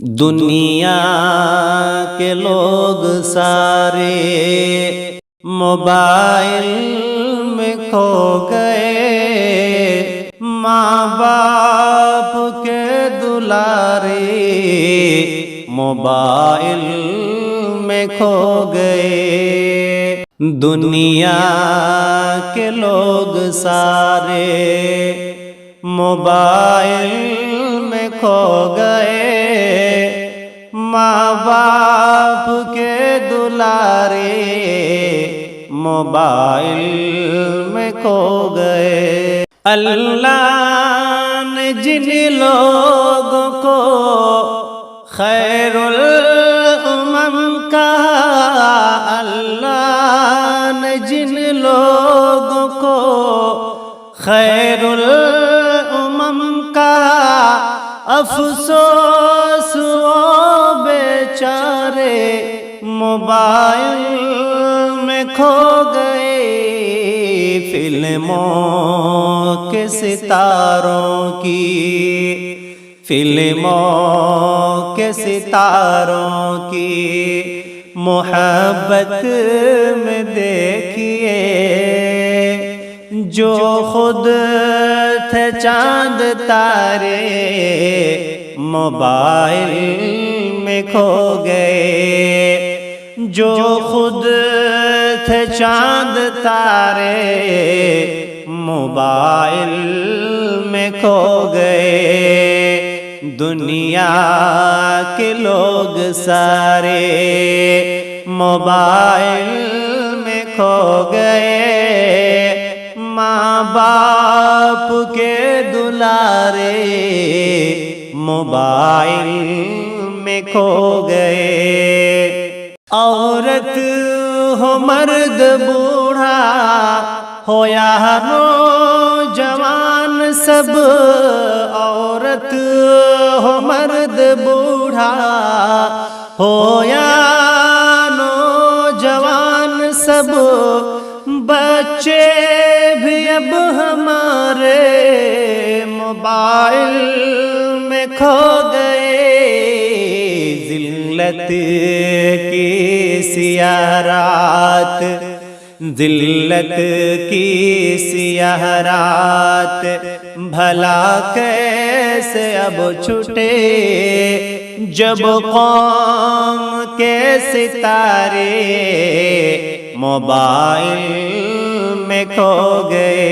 دنیا کے لوگ سارے موبائل میں کھو گئے، ماں باپ کے دلارے موبائل میں کھو گئے۔ دنیا کے لوگ سارے موبائل میں کھو گئے، ماں باپ کے دلارے موبائل میں کھو گئے۔ اللہ نے جن لوگوں کو خیر الامم کہا، اللہ نے جن لوگوں کو خیر الامم کہا، افسوس وہ بیچارے موبائل میں کھو گئے۔ فلموں کے ستاروں کی، فلموں کے ستاروں کی محبت میں دیکھیے، جو خود تھے چاند تارے موبائل میں کھو گئے، جو خود تھے چاند تارے موبائل میں کھو گئے۔ دنیا کے لوگ سارے موبائل میں کھو گئے، ماں باپ کے دلارے موبائل میں کھو گئے۔ عورت ہو مرد بوڑھا ہو یا نوجوان سب، عورت ہو مرد بوڑھا ہو یا نوجوان سب، بچے بھی اب ہمارے موبائل میں کھو گئے۔ ذلت کی سیاہ رات، ذلت کی سیاہ رات بھلا کیسے اب چھٹے، جب قوم کے ستارے موبائل میں کھو گئے،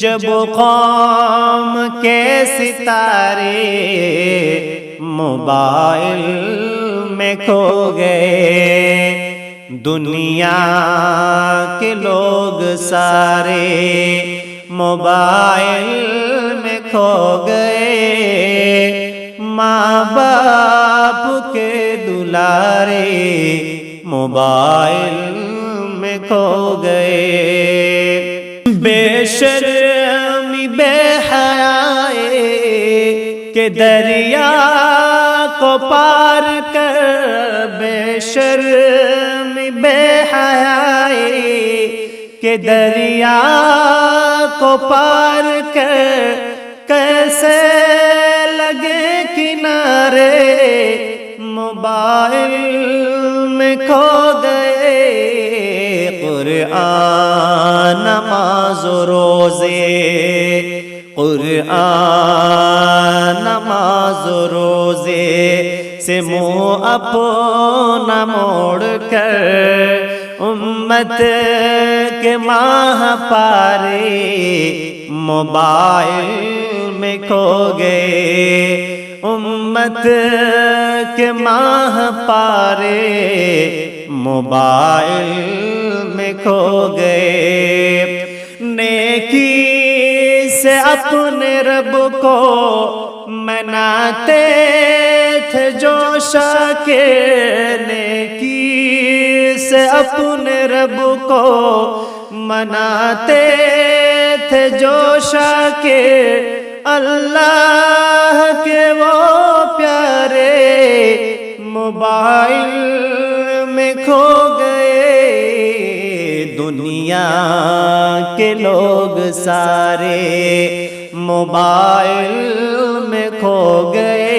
جب قوم کے ستارے موبائل میں کھو گئے۔ دنیا کے لوگ سارے موبائل میں کھو گئے، ماں باپ کے دلارے موبائل میں کھو گئے۔ بے شرمی بے حیائی کہ دریا کو پار کر، بے شرمی بے حیائی کہ دریا کو پار کر، کیسے لگے کنارے موبائل میں کھو گئے۔ قرآن نماز و روزے، قرآن نماز و روزے سے منہ اپنا موڑ کر، امت کے ماہ پارے موبائل میں کھو گئے، امت کے ماہ پارے موبائل میں کھو گئے۔ نیکی سے اپنے رب کو مناتے تھے جو شاکر، نیکی سے اپنے رب کو مناتے تھے جو شاکر، اللہ کے وہ پیارے موبائل میں کھو گئے۔ دنیا کے لوگ سارے موبائل میں کھو گئے،